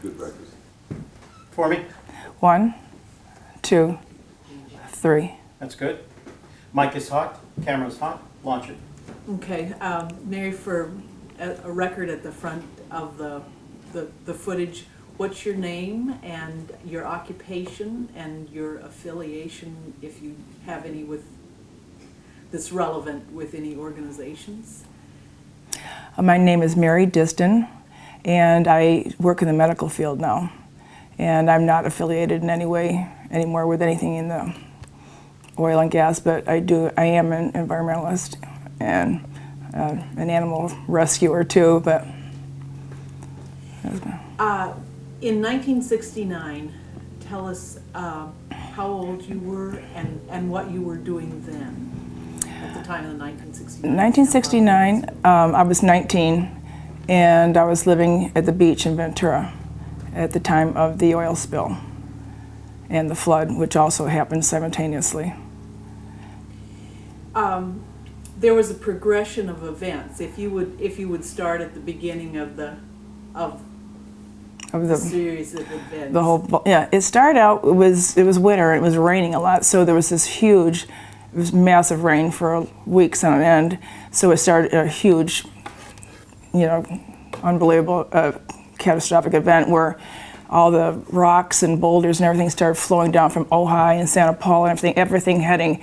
good breakfast. For me? 1, 2, 3. That's good. Mic is hot, camera's hot, launch it. Okay, Mary, for a record at the front of the footage, what's your name and your occupation and your affiliation, if you have any that's relevant with any organizations? My name is Mary Distin, and I work in the medical field now. And I'm not affiliated in any way anymore with anything in the oil and gas, but I am an environmentalist and an animal rescuer too. But in 1969, tell us how old you were and what you were doing then at the time of the 1969. 1969, I was 19, and I was living at the beach in Ventura at the time of the oil spill and the flood, which also happened simultaneously. There was a progression of events. If you would start at the beginning of the series of events. The whole, yeah, it started out, it was winter, and it was raining a lot, so there was this huge, it was massive rain for weeks on end, so it started a huge, unbelievable, catastrophic event where all the rocks and boulders and everything started flowing down from Ojai and Santa Paula and everything heading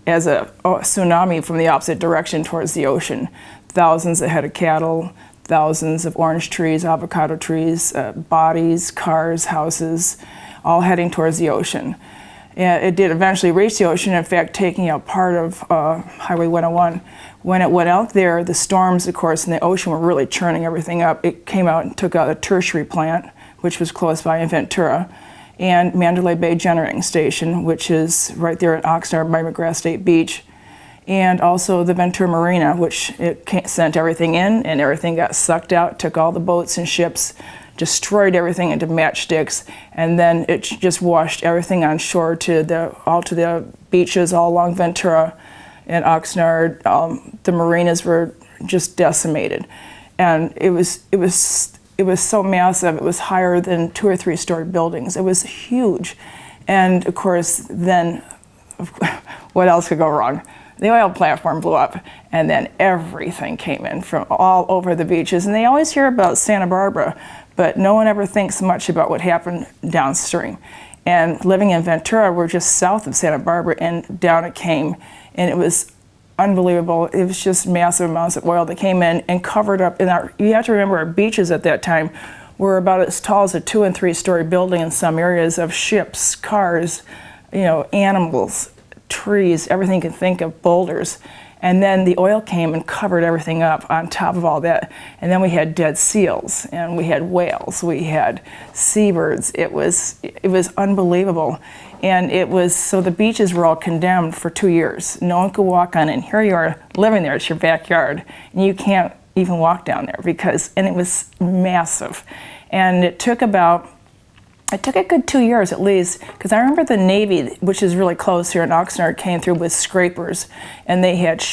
as a tsunami from the opposite direction towards the ocean. Thousands of head of cattle, thousands of orange trees, avocado trees, bodies, cars, houses, all heading towards the ocean. And it did eventually reach the ocean, in fact, taking out part of Highway 101. When it went out there, the storms, of course, in the ocean were really churning everything up. It came out and took out a tertiary plant, which was close by in Ventura, and Mandalay Bay Generating Station, which is right there at Oxnard by McGrath State Beach, and also the Ventura Marina, which it sent everything in, and everything got sucked out, took all the boats and ships, destroyed everything into matchsticks, and then it just washed everything on shore all to the beaches all along Ventura and Oxnard. The marinas were just decimated, and it was so massive. It was higher than 2 or 3 story buildings. It was huge, and of course, then what else could go wrong? The oil platform blew up, and then everything came in from all over the beaches. And they always hear about Santa Barbara, but no one ever thinks much about what happened downstream. And living in Ventura, we're just south of Santa Barbara, and down it came. And it was unbelievable. It was just massive amounts of oil that came in and covered up. You have to remember, our beaches at that time were about as tall as a 2 and 3 story building in some areas, of ships, cars, animals, trees, everything you can think of, boulders. And then the oil came and covered everything up on top of all that. And then we had dead seals, and we had whales, we had seabirds. It was unbelievable. And so the beaches were all condemned for 2 years. No one could walk on it. And here you are living there, it's your backyard, and you can't even walk down there and it was massive. And it took a good 2 years at least, because I remember the Navy, which is really close here in Oxnard, came through with scrapers, and they had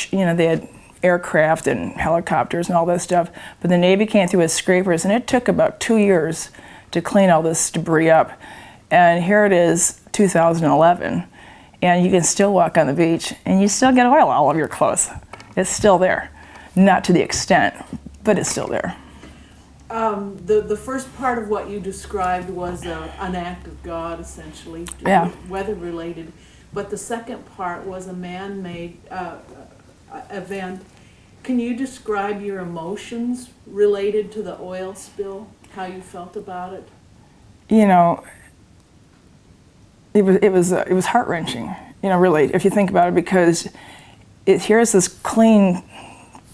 aircraft and helicopters and all that stuff. But the Navy came through with scrapers, and it took about 2 years to clean all this debris up. And here it is, 2011, and you can still walk on the beach, and you still get oil all over your clothes. It's still there, not to the extent, but it's still there. The first part of what you described was an act of God, essentially, yeah, weather-related. But the second part was a man-made event. Can you describe your emotions related to the oil spill, how you felt about it? It was heart-wrenching, really, if you think about it, because here's this clean,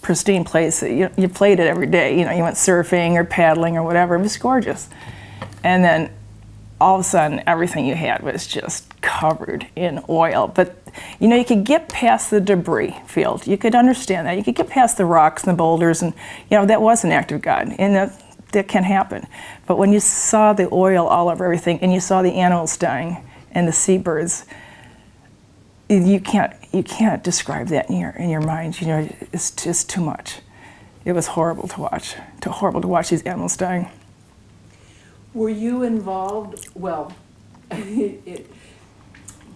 pristine place that you played it every day. You went surfing or paddling or whatever. It was gorgeous. And then all of a sudden, everything you had was just covered in oil. But you could get past the debris field. You could understand that. You could get past the rocks and the boulders, and that was an act of God, and that can happen. But when you saw the oil all over everything, and you saw the animals dying and the seabirds, you can't describe that in your mind. It's just too much. It was horrible to watch. Horrible to watch these animals dying. Were you involved, well,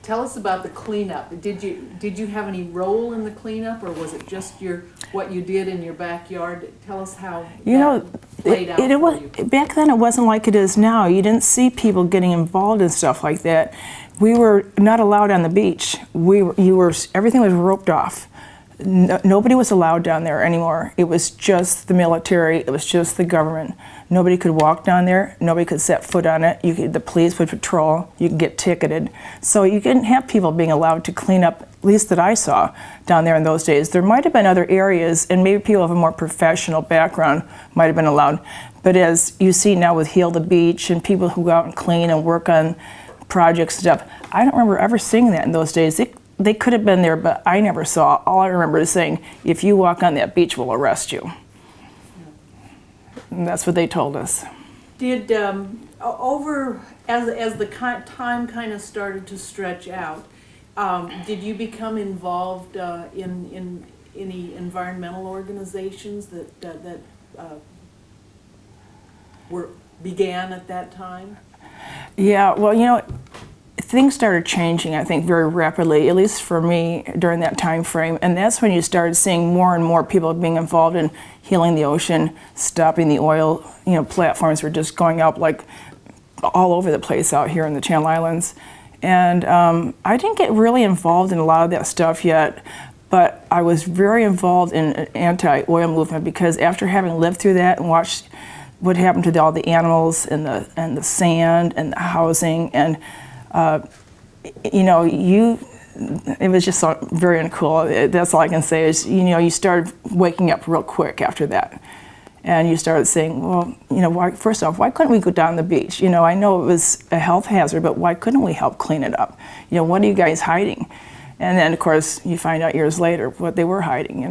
tell us about the cleanup. Did you have any role in the cleanup, or was it just what you did in your backyard? Tell us how that played out for you. Back then it wasn't like it is now. You didn't see people getting involved in stuff like that. We were not allowed on the beach. Everything was roped off. Nobody was allowed down there anymore. It was just the military. It was just the government. Nobody could walk down there. Nobody could set foot on it. The police would patrol. You could get ticketed. So you didn't have people being allowed to clean up, at least that I saw down there in those days. There might have been other areas, and maybe people of a more professional background might have been allowed. But as you see now with Heal the Beach and people who go out and clean and work on projects and stuff, I don't remember ever seeing that in those days. They could have been there, but I never saw. All I remember is saying, if you walk on that beach, we'll arrest you. And that's what they told us. Did, as the time kind of started to stretch out, did you become involved in any environmental organizations that began at that time? Yeah, well, things started changing, I think, very rapidly, at least for me, during that time frame. And that's when you started seeing more and more people being involved in healing the ocean, stopping the oil. Platforms were just going up like all over the place out here in the Channel Islands. And I didn't get really involved in a lot of that stuff yet, but I was very involved in an anti-oil movement, because after having lived through that and watched what happened to all the animals and the sand and the housing, and it was just so very uncool. That's all I can say is, you started waking up real quick after that. And you started saying, well, first off, why couldn't we go down the beach? I know it was a health hazard, but why couldn't we help clean it up? What are you guys hiding? And then, of course, you find out years later what they were hiding,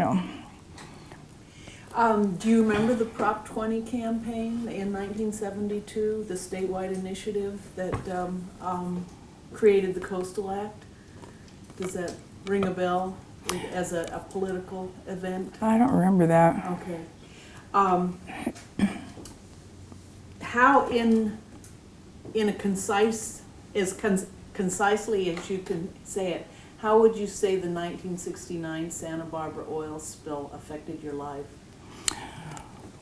Do you remember the Prop 20 campaign in 1972, the statewide initiative that created the Coastal Act? Does that ring a bell as a political event? I don't remember that. Okay. How in a concise, concisely as you can say it, how would you say the 1969 Santa Barbara oil spill affected your life?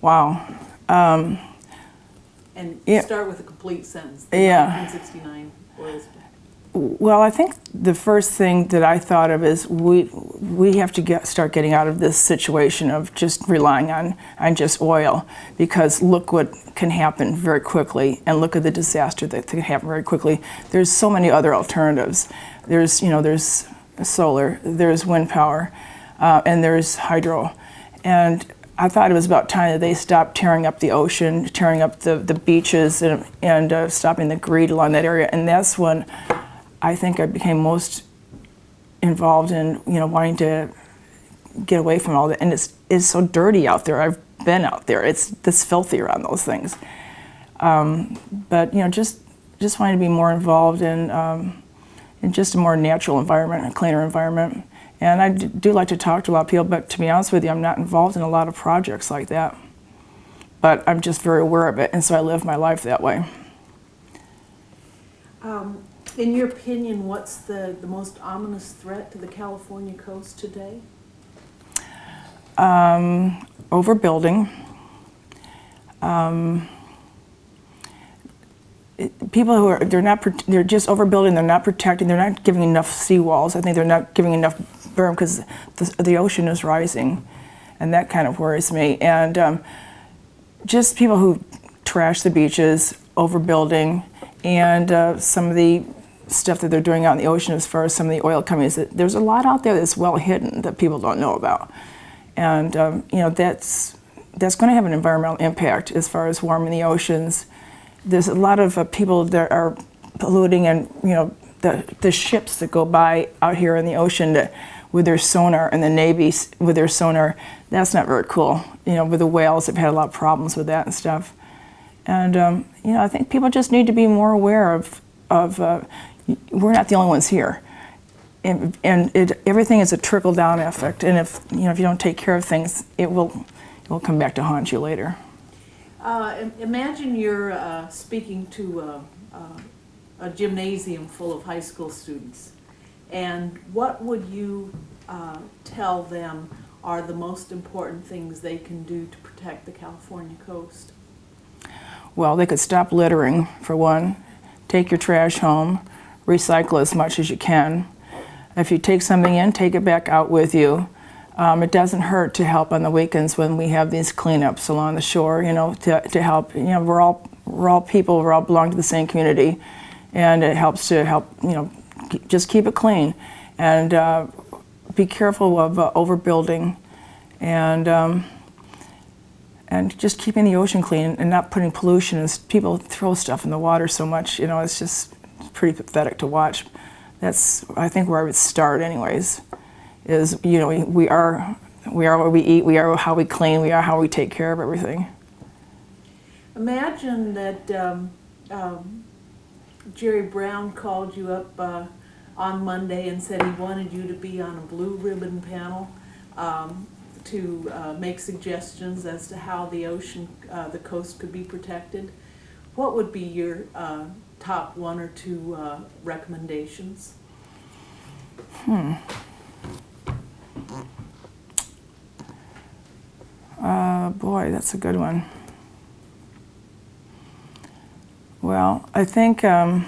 Wow. And Yeah. start with a complete sentence. Yeah. 1969 oil spill. Well, I think the first thing that I thought of is we have to start getting out of this situation of just relying on just oil, because look what can happen very quickly, and look at the disaster that can happen very quickly. There's so many other alternatives. There's solar, there's wind power, and there's hydro. And I thought it was about time that they stopped tearing up the ocean, tearing up the beaches, and stopping the greed along that area. And that's when I think I became most involved in, wanting to get away from all that. And it's so dirty out there. I've been out there. It's this filthy around those things. But just wanting to be more involved in just a more natural environment, a cleaner environment. And I do like to talk to a lot of people, but to be honest with you, I'm not involved in a lot of projects like that. But I'm just very aware of it, and so I live my life that way. In your opinion, what's the most ominous threat to the California coast today? Overbuilding. People who they're just overbuilding. They're not protecting. They're not giving enough seawalls. I think they're not giving enough berm, because the ocean is rising, and that kind of worries me. And just people who trash the beaches, overbuilding, and some of the stuff that they're doing out in the ocean as far as some of the oil companies. There's a lot out there that's well hidden that people don't know about, and that's going to have an environmental impact as far as warming the oceans. There's a lot of people that are polluting, and the ships that go by out here in the ocean with their sonar, and the Navy with their sonar. That's not very cool. With the whales, they've had a lot of problems with that and stuff. And I think people just need to be more aware of we're not the only ones here, and everything is a trickle down effect. And if you don't take care of things, it will come back to haunt you later. Imagine you're speaking to a gymnasium full of high school students, and what would you tell them are the most important things they can do to protect the California coast? Well, they could stop littering, for one, take your trash home, recycle as much as you can. If you take something in, take it back out with you. It doesn't hurt to help on the weekends when we have these cleanups along the shore, you know, to help. You know, we're all people, we all belong to the same community, and it helps to help, you know, just keep it clean. And be careful of overbuilding, and just keeping the ocean clean and not putting pollution. As people throw stuff in the water so much, you know, it's just pretty pathetic to watch. That's, I think, where I would start anyways, is, you know, we are what we eat, we are how we clean, we are how we take care of everything. Imagine that Jerry Brown called you up on Monday and said he wanted you to be on a blue ribbon panel to make suggestions as to how the ocean, the coast could be protected. What would be your top one or two recommendations? Boy, that's a good one. Well, I think I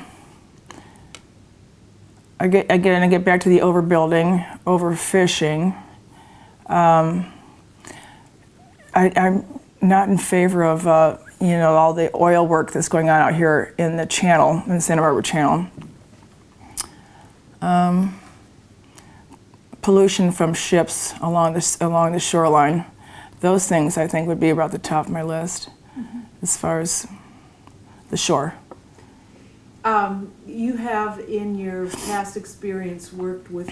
get back to the overbuilding, overfishing. I'm not in favor of you know, all the oil work that's going on out here in the channel, in the Santa Barbara Channel. Pollution from ships along the shoreline. Those things, I think, would be about the top of my list, as far as the shore. You have, in your past experience, worked with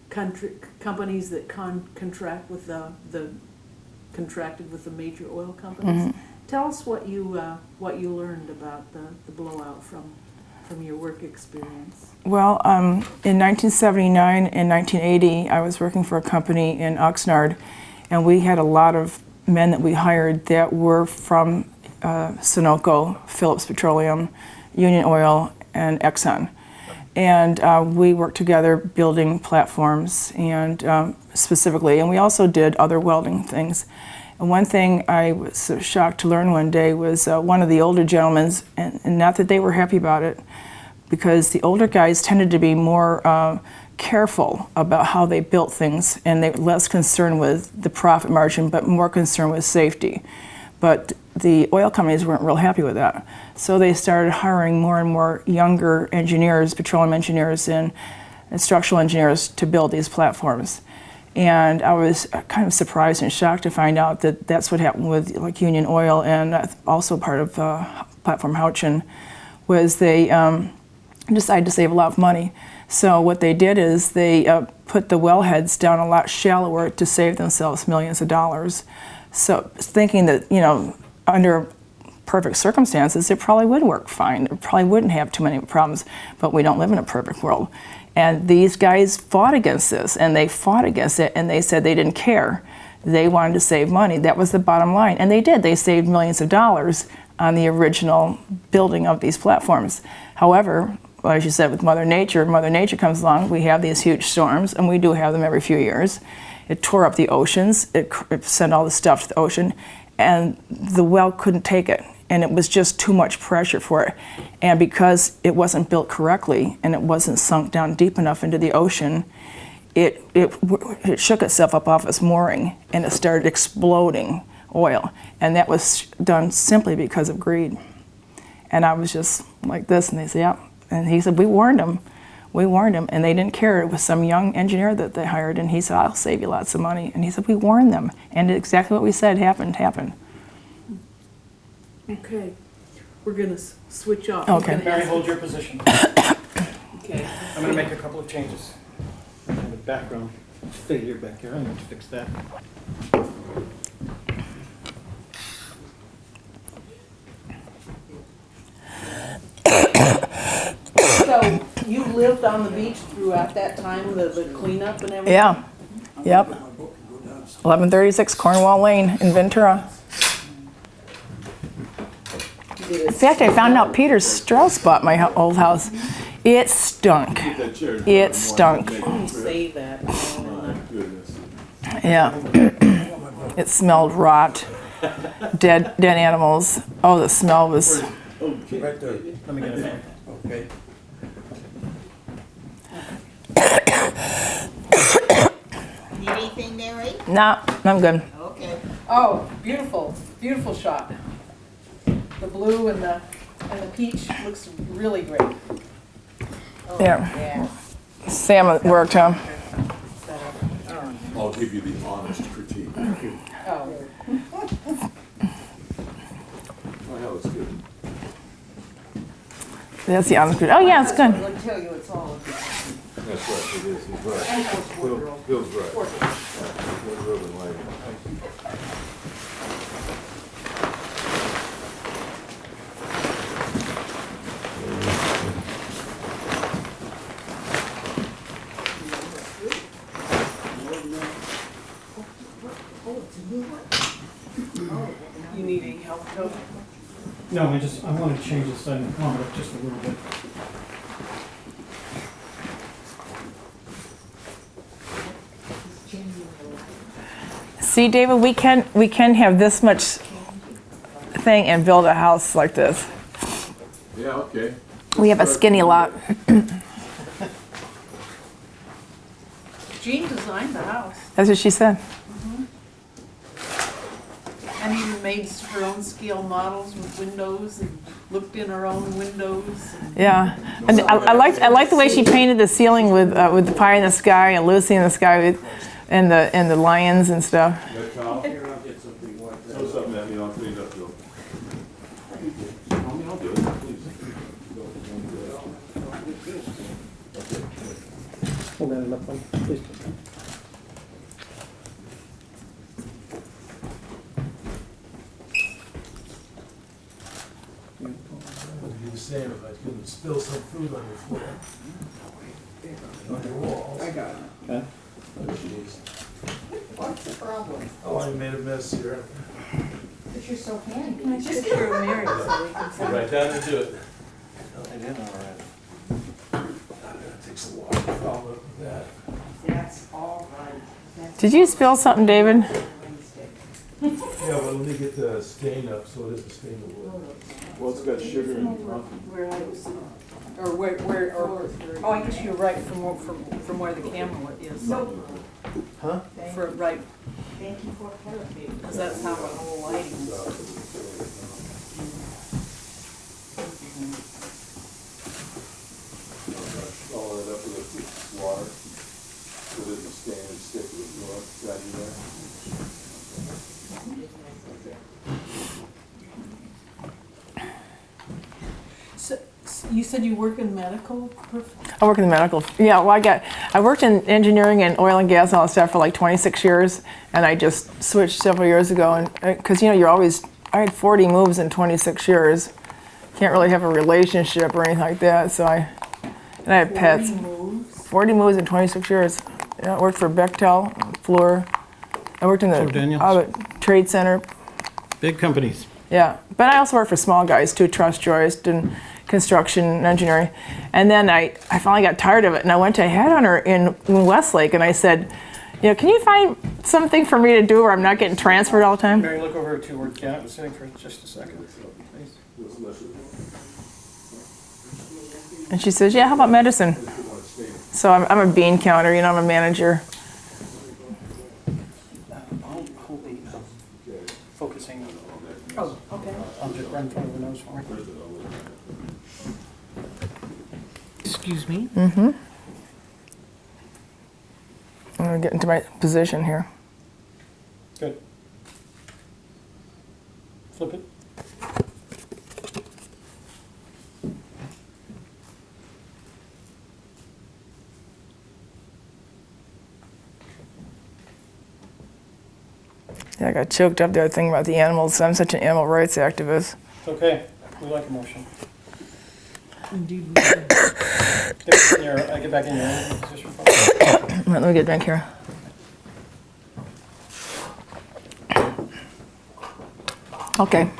companies that contracted with the major oil companies. Tell us what you learned about the blowout from your work experience. Well, in 1979 and 1980, I was working for a company in Oxnard, and we had a lot of men that we hired that were from Sunoco, Phillips Petroleum, Union Oil, and Exxon. And we worked together building platforms, and specifically, and we also did other welding things. And one thing I was shocked to learn one day was one of the older gentlemen, and not that they were happy about it, because the older guys tended to be more careful about how they built things, and they were less concerned with the profit margin, but more concerned with safety. But the oil companies weren't real happy with that. So they started hiring more and more younger engineers, petroleum engineers and structural engineers to build these platforms. And I was kind of surprised and shocked to find out that that's what happened with like Union Oil, and also part of Platform Houchin, was they decided to save a lot of money. So what they did is they put the wellheads down a lot shallower to save themselves millions of dollars. So thinking that, you know, under perfect circumstances, it probably would work fine. It probably wouldn't have too many problems, but we don't live in a perfect world. And these guys fought against this, and they fought against it, and they said they didn't care. They wanted to save money. That was the bottom line. And they did. They saved millions of dollars on the original building of these platforms. However, well, as you said, with Mother Nature comes along, we have these huge storms, and we do have them every few years. It tore up the oceans, it sent all the stuff to the ocean, and the well couldn't take it. And it was just too much pressure for it. And because it wasn't built correctly and it wasn't sunk down deep enough into the ocean, it shook itself up off its mooring, and it started exploding oil. And that was done simply because of greed. And I was just like this, and they said, yeah. And he said, we warned them, and they didn't care. It was some young engineer that they hired, and he said, I'll save you lots of money. And he said, we warned them, and exactly what we said happened. Okay, we're gonna switch off. Okay. Mary, hold your position. Okay. I'm gonna make a couple of changes. I have a background failure back here, I'm going to fix that. So you lived on the beach throughout that time, the cleanup and everything? Yeah, yep. 1136 Cornwall Lane in Ventura. fact, I found out Peter Strauss bought my old house. It stunk. It stunk. You say that. Yeah. It smelled rot, dead animals. Oh, the smell was. Right there. Let me get it. Okay. Need anything, Mary? Nah, I'm good. Okay. Oh, beautiful, beautiful shot. The blue and the peach looks really great. Yeah. Yeah. Sam worked, huh? I'll give you the honest critique. Oh, Oh, yeah, that's good. That's the honest. Oh yeah, it's good. I'll tell you it's all of it. That's right, it is, he's right. Bill's right. We're really lighting. you need any help, Toby? No, I want to change the side envelope just a little bit. See, David, we can have this much thing and build a house like this. Yeah, okay. We have a skinny lot. Jean designed the house That's what she said. and even made her own scale models with windows and looked in her own windows. Yeah, and I like the way she painted the ceiling with the pie in the sky and Lucy in the sky and the lions and stuff. That Kyle? Here, I'll get something like that. Throw something at me, I'll clean it up, Bill. I'll do it, please. Hold that up, please. Would be the same if I couldn't spill some food on your floor. On your walls. I got it. Okay. Oh, jeez. What's the problem? Oh, I made a mess here. But you're so handy. Just picture of Mary so we can send Right down and do it. I did all right. It takes a while to follow up with that. That's all right. That's Did you spill something, David? Wednesday. Yeah, well, let me get the stain up so it doesn't stain the wood. Well, it's got sugar in it, huh? where I was, oh, I guess you're right from where the camera is. Huh? For, right, Thank you for clarifying. because that's how the whole lighting is. Follow it up with water, so it doesn't stain and stick with the door. Got you there? So, you said you work in medical? I work in the medical. Yeah, well, I worked in engineering and oil and gas and all that stuff for like 26 years, and I just switched several years ago. And because I had 40 moves in 26 years. Can't really have a relationship or anything like that. So I had pets. 40 moves in 26 years. Yeah, I worked for Bechtel, Fluor. I worked in Daniels. trade center. Big companies. Yeah, but I also worked for small guys too, truss joist and construction and engineering. And then I finally got tired of it, and I went to a headhunter in Westlake, and I said, can you find something for me to do where I'm not getting transferred all the time? Mary, look over to where Janet was sitting for just a second, please. And she says, yeah, how about medicine? So I'm a bean counter, I'm a manager. I'll hold the focusing. Oh, okay. I'll just run in front of the nose for me. Excuse me? I'm gonna get into my position here. Good. Flip it. Yeah, I got choked up the other thing about the animals. I'm such an animal rights activist. It's okay. We like emotion. Indeed. I get back in your own position. Let me get a drink here. Okay.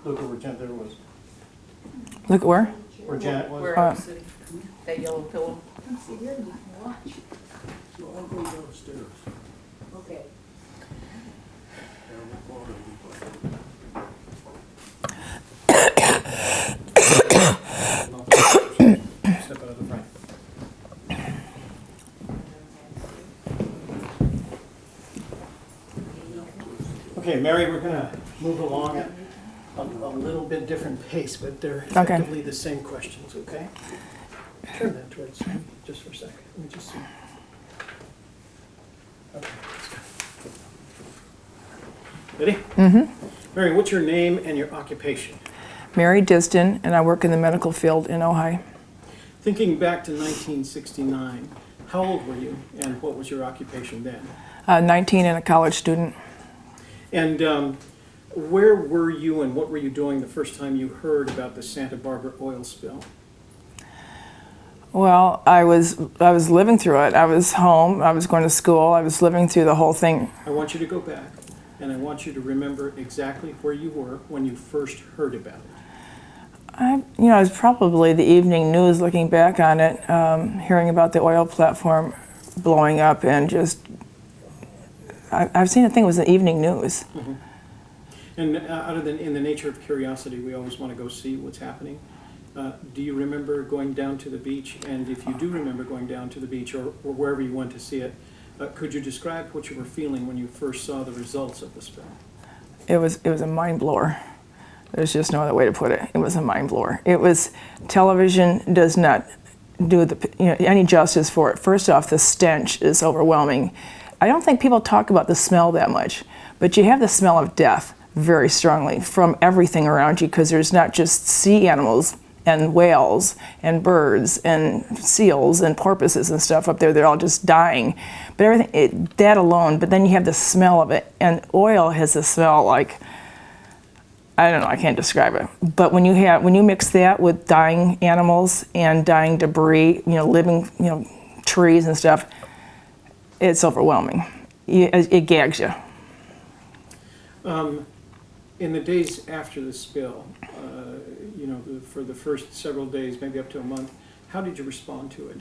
Look over Janet there was. Look at where? Where Janet was. Where I was sitting, that yellow pillow. Come sit here and watch. So I'll go downstairs. Okay. Step out of the front. Okay, Mary, we're gonna move along at a little bit different pace, but they're Okay. effectively the same questions, okay? Turn that towards me just for a second. Let me just see. Okay, let's go. Ready? Mm-hmm. Mary, what's your name and your occupation? Mary Distin, and I work in the medical field in Ojai. Thinking back to 1969, how old were you and what was your occupation then? 19 and a college student. And where were you and what were you doing the first time you heard about the Santa Barbara oil spill? Well, I was living through it. I was home. I was going to school. I was living through the whole thing. I want you to go back and I want you to remember exactly where you were when you first heard about it. It was probably the evening news looking back on it, hearing about the oil platform blowing up and just, I've seen a thing, it was the evening news. Mm-hmm. And other than in the nature of curiosity, we always want to go see what's happening. Do you remember going down to the beach? And if you do remember going down to the beach or wherever you went to see it, could you describe what you were feeling when you first saw the results of the spill? It was a mind blower. There's just no other way to put it. It was a mind blower. It was, television does not do any justice for it. First off, the stench is overwhelming. I don't think people talk about the smell that much, but you have the smell of death very strongly from everything around you, because there's not just sea animals and whales and birds and seals and porpoises and stuff up there. They're all just dying. But everything, that alone, but then you have the smell of it. And oil has a smell like, I don't know, I can't describe it. But when you mix that with dying animals and dying debris, living, trees and stuff, it's overwhelming. It gags you. In the days after the spill, for the first several days, maybe up to a month, how did you respond to it?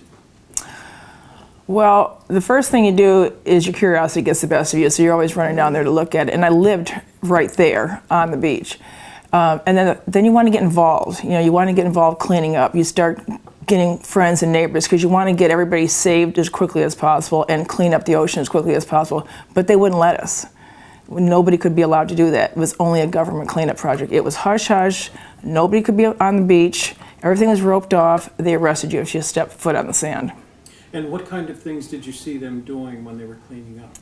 Well, the first thing you do is your curiosity gets the best of you, so you're always running down there to look at it. And I lived right there on the beach. And then you want to get involved. You want to get involved cleaning up. You start getting friends and neighbors because you want to get everybody saved as quickly as possible and clean up the ocean as quickly as possible. But they wouldn't let us. Nobody could be allowed to do that. It was only a government cleanup project. It was hush-hush. Nobody could be on the beach. Everything was roped off. They arrested you if you stepped foot on the sand. And what kind of things did you see them doing when they were cleaning up?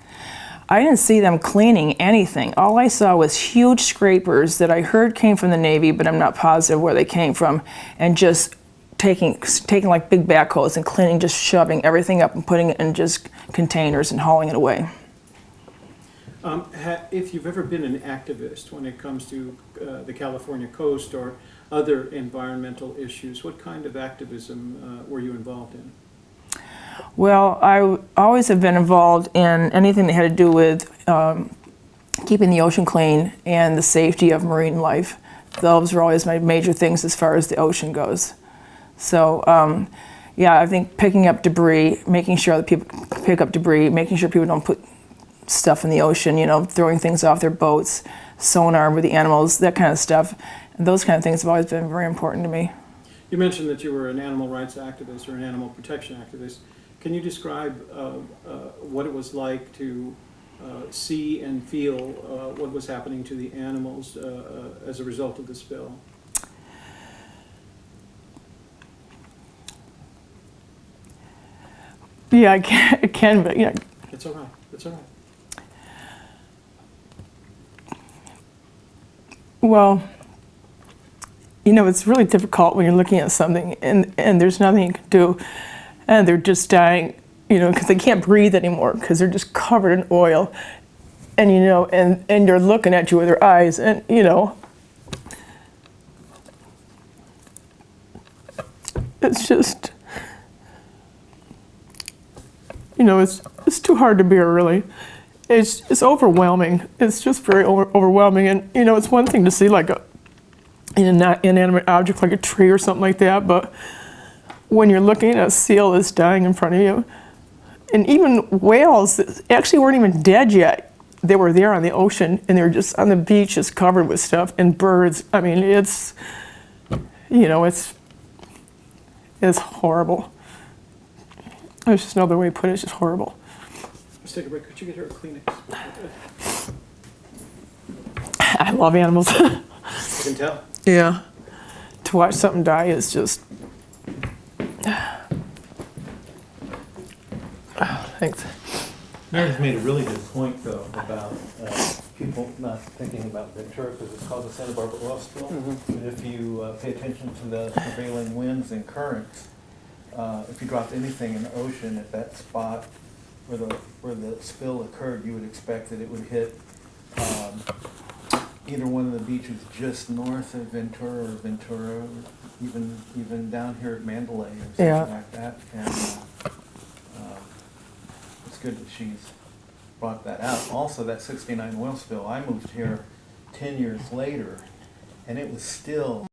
I didn't see them cleaning anything. All I saw was huge scrapers that I heard came from the Navy, but I'm not positive where they came from, and just taking like big backhoes and cleaning, just shoving everything up and putting it in just containers and hauling it away. If you've ever been an activist when it comes to the California coast or other environmental issues, what kind of activism were you involved in? Well, I always have been involved in anything that had to do with keeping the ocean clean and the safety of marine life. Those were always my major things as far as the ocean goes. So, I think picking up debris, making sure that people pick up debris, making sure people don't put stuff in the ocean, throwing things off their boats, sonar with the animals, that kind of stuff. Those kind of things have always been very important to me. You mentioned that you were an animal rights activist or an animal protection activist. Can you describe what it was like to see and feel what was happening to the animals as a result of the spill? Yeah, I can, but It's all right. It's all right. Well, it's really difficult when you're looking at something and there's nothing you can do, and they're just dying, because they can't breathe anymore because they're just covered in oil, and and they're looking at you with their eyes, and it's just, it's too hard to bear, really. It's overwhelming. It's just very overwhelming, and it's one thing to see like an inanimate object like a tree or something like that, but when you're looking at a seal that's dying in front of you, and even whales that actually weren't even dead yet, they were there on the ocean, and they were just on the beach just covered with stuff, and birds. I mean, it's, you know, it's horrible. There's just no other way to put it, it's just horrible. Let's take a break. Could you get her a Kleenex? I love animals. I can tell. Yeah. To watch something die is just. Thanks. Mary's made a really good point, though, about people not thinking about Ventura because it's called the Santa Barbara oil spill. But if you pay attention to the prevailing winds and currents, if you dropped anything in the ocean at that spot where the spill occurred, you would expect that it would hit either one of the beaches just north of Ventura, or even down here at Mandalay or something like that. And it's good that she's brought that out. Also, that '69 oil spill, I moved here 10 years later, and it was still